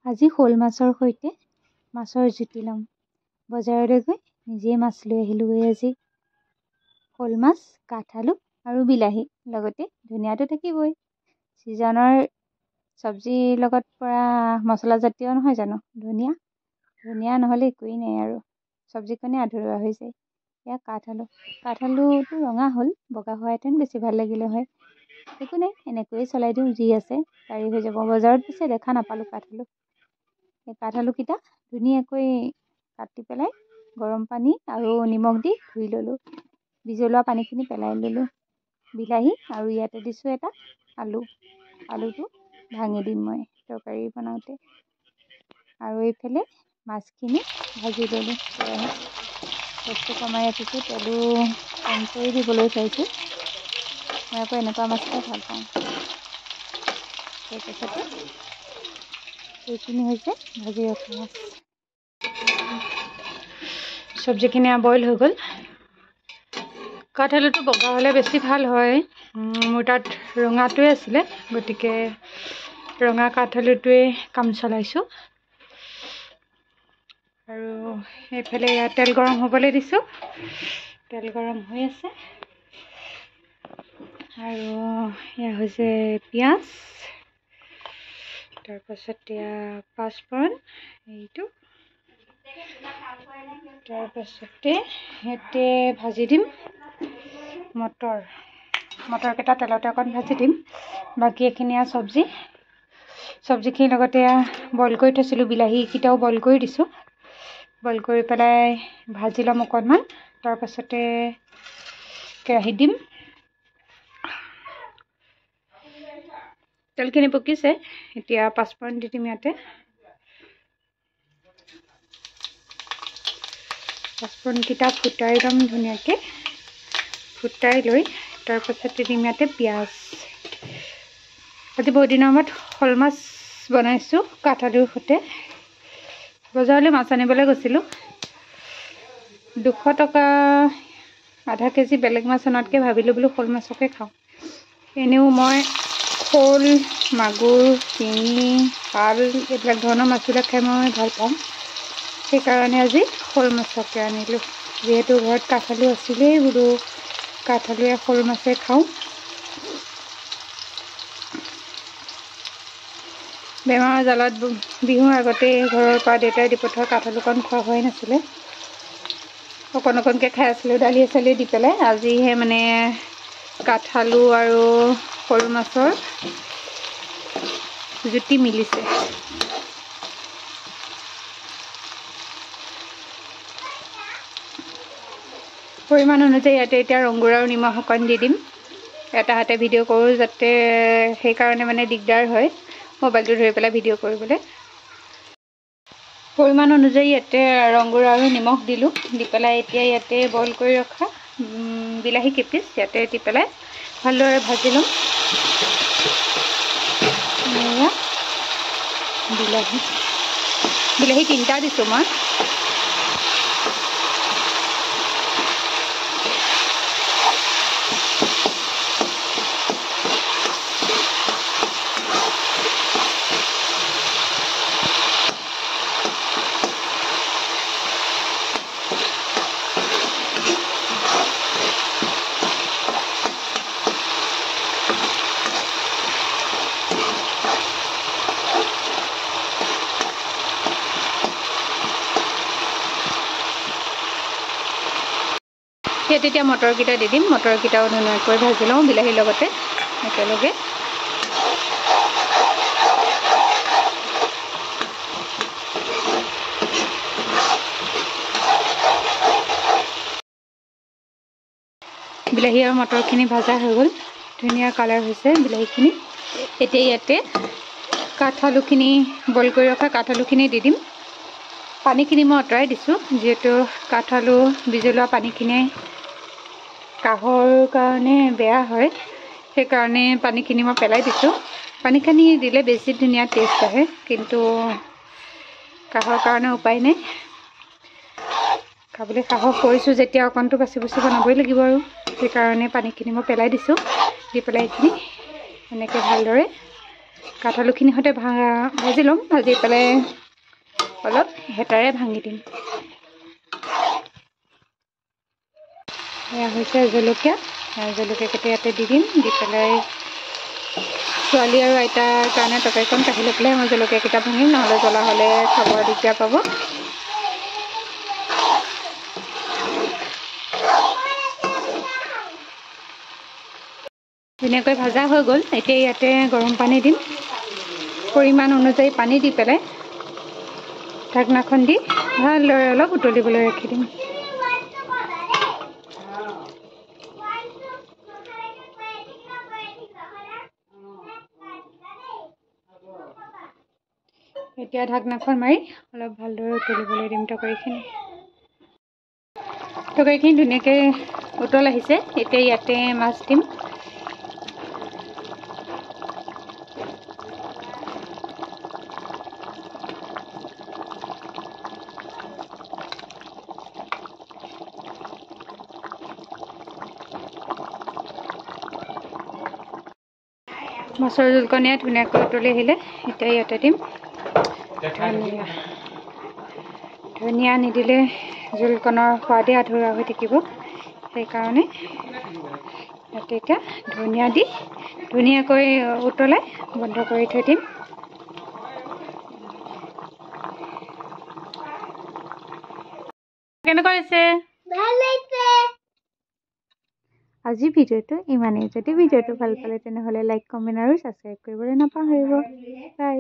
আজি শ'ল মাছৰ সৈতে মাছৰ জুতি ল'ম। বজাৰলৈ গৈ নিজেই মাছ লৈ আহিলোগৈ আজি। শ'ল মাছ, কাঠআলু আৰু বিলাহী, লগতে ধনিয়াটো থাকিবই। ছিজনৰ চব্জিৰ লগত পৰা মছলাজাতীয় নহয় জানো ধনিয়া নহ'লে একোৱেই নাই আৰু চব্জিখনেই আধৰুৱা হৈ যায়। এয়া কাঠআলুটো ৰঙা হ'ল, বগা হোৱাহেঁতেন বেছি ভাল লাগিলে হয়। একো নাই, এনেকৈয়ে চলাই দিওঁ, যি আছে পাৰি হৈ যাব। বজাৰত পিছে দেখা নাপালোঁ কাঠআলু। এই কাঠআলুকেইটা ধুনীয়াকৈ কাটি পেলাই গৰম পানী আৰু নিমখ দি ধুই ল'লোঁ। বিজলুৱা পানীখিনি পেলাই ল'লোঁ। বিলাহী আৰু ইয়াতে দিছোঁ এটা আলুটো ভাঙি দিম মই তৰকাৰী বনাওঁতে। আৰু এইফালে মাছখিনি ভাজি ল'লোঁ। গেছটো কমাই ৰাখিছোঁ, তেলো কমকৈ দিবলৈ চাইছোঁ। মই আকৌ এনেকুৱা মাছ খাই ভাল পাওঁ। তাৰপাছতে এইখিনি হৈছে ভাজি ৰখা মাছ। চব্জিখিনি বইল হৈ গ'ল। কাঠআলুটো বগা হ'লে বেছি ভাল হয়। মোৰ তাত ৰঙাটোৱে আছিলে, গতিকে ৰঙা কাঠআলুটোৱে কাম চলাইছোঁ। আৰু এইফালে ইয়াত তেল গৰম হ'বলৈ দিছোঁ। তেল গৰম হৈ আছে। আৰু এয়া হৈছে পিঁয়াজ, তাৰপাছত এয়া পাঁচফোৰণ, এইটো তাৰপাছতে ইয়াতে ভাজি দিম মটৰকেইটা তেলতে অকণ ভাজি দিম। বাকী এইখিনি চব্জিখিনিৰ লগতে বইল কৰি থৈছিলোঁ, বিলাহীকেইটাও বইল কৰি দিছোঁ। বইল কৰি পেলাই ভাজি ল'ম অকণমান। তাৰপাছতে কেৰাহীত দিম। তেলখিনি পকিছে, এতিয়া পাঁচফোৰণ দি দিম ইয়াতে। পাঁচফোৰণকেইটা ফুটাই ল'ম ধুনীয়াকৈ। ফুটাই লৈ তাৰপাছতে দিম ইয়াতে পিঁয়াজ। আজি বহুত দিনৰ মূৰত শ'ল মাছ বনাইছোঁ কাঠআলুৰ সৈতে। বজাৰলৈ মাছ আনিবলৈ গৈছিলোঁ। 200 টকা আধা কেজি বেলেগ মাছ অনাতকৈ ভাবিলোঁ বোলো শ'ল মাছকে খাওঁ। এনেও মই শ'ল, মাগুৰ, শিঙি, শাল এইবিলাক ধৰণৰ মাছবিলাক খাই মই ভাল পাওঁ। সেইকাৰণে আজি শ'ল মাছকে আনিলোঁ। যিহেতু ঘৰত কাঠআলু আছিলেই, বোলো কাঠআলুৱে শ'ল মাছে খাওঁ। বেমাৰৰ জালত বিহুৰ আগতেই ঘৰৰ পৰা দেউতাই দি পঠোৱা কাঠআলুকণ খোৱা হোৱাই নাছিলে। অকণকৈ খাই আছিলোঁ দালি চালি দি পেলাই। আজিহে মানে কাঠআলু আৰু শ'ল মাছৰ জুতি মিলিছে। পৰিমাণ অনুযায়ী ইয়াতে এতিয়া ৰংগুৰা আৰু নিমখ অকণ দি দিম। এটা হাতে ভিডিঅ' কৰোঁ যাতে, সেইকাৰণে মানে দিগদাৰ হয় মোবাইলটো ধৰি পেলাই ভিডিঅ' কৰিবলৈ। পৰিমাণ অনুযায়ী ইয়াতে ৰংগুৰা আৰু নিমখ দিলোঁ। দি পেলাই এতিয়া ইয়াতে বইল কৰি ৰখা বিলাহী কেইপিচ ইয়াতে দি পেলাই ভালদৰে ভাজি ল'ম। বিলাহী 3টা দিছোঁ মই। ইয়াত এতিয়া মটৰকেইটা দি দিম। মটৰকেইটাও ধুনীয়াকৈ ভাজি লওঁ বিলাহীৰ লগতে একেলগে। বিলাহী আৰু মটৰখিনি ভাজা হৈ গ'ল, ধুনীয়া কালাৰ হৈছে বিলাহীখিনি। এতিয়া ইয়াতে কাঠআলুখিনি বইল কৰি ৰখা কাঠআলুখিনি দি দিম। পানীখিনি মই আঁতৰাই দিছোঁ, যিহেতু কাঠআলু বিজলুৱা পানীখিনি কাহৰ কাৰণে বেয়া হয়। সেইকাৰণে পানীখিনি মই পেলাই দিছোঁ। পানীখিনি দিলে বেছি ধুনীয়া টেষ্ট আহে, কিন্তু কাহৰ কাৰণে উপায় নাই। খাবলৈ সাহস কৰিছোঁ যেতিয়া অকণটো বাচি বনাবই লাগিব আৰু সেইকাৰণে পানীখিনি মই পেলাই দিছোঁ। দি পেলাই এইখিনি এনেকৈ ভালদৰে কাঠালুখিনি সৈতে ভাজি ল'ম ভাজি পেলাই অলপ হেতাৰে ভাঙি দিম এয়া হৈছে জলকীয়া জলকীয়াকেইটা ইয়াতে দি দিম দি পেলাই ছোৱালী আৰু আইতাৰ কাৰণে তৰকাৰীখন কাঢ়ি লৈ পেলাই মই জলকীয়াকেইটা ভাঙিম নহ'লে জ্বলা হ'লে খাব দিগদাৰ পাব ধুনীয়াকৈ ভাজা হৈ গ'ল এতিয়া ইয়াতে গৰম পানী দিম পৰিমাণ অনুযায়ী পানী দি পেলাই ঢাকনাখন দি ভালদৰে অলপ উতলিবলৈ ৰাখি দিম এতিয়া ঢাকনাখন মাৰি অলপ ভালদৰে উতলিবলৈ দিম তৰকাৰীখিনি ধুনীয়াকৈ উতল আহিছে এতিয়া ইয়াতে মাছ দিম মাছৰ জোলকণীয়া ধুনীয়াকৈ উতলি আহিলে এতিয়া ইয়াতে দিম ধনিয়া নিদিলে জোলকণৰ সোৱাদে আধৰুৱা হৈ থাকিব সেইকাৰণে ইয়াতে এতিয়া ধনিয়া দি ধুনীয়াকৈ উতলাই বন্ধ কৰি থৈ দিম কেনেকুৱা হৈছে ভাল লাগিছে আজি ভিডিঅ'টো ইমানেই যদি ভিডিঅ'টো ভাল পালে তেনেহ'লে লাইক কমেণ্ট আৰু ছাবস্ক্ৰাইব কৰিবলৈ নাপাহৰিব বাই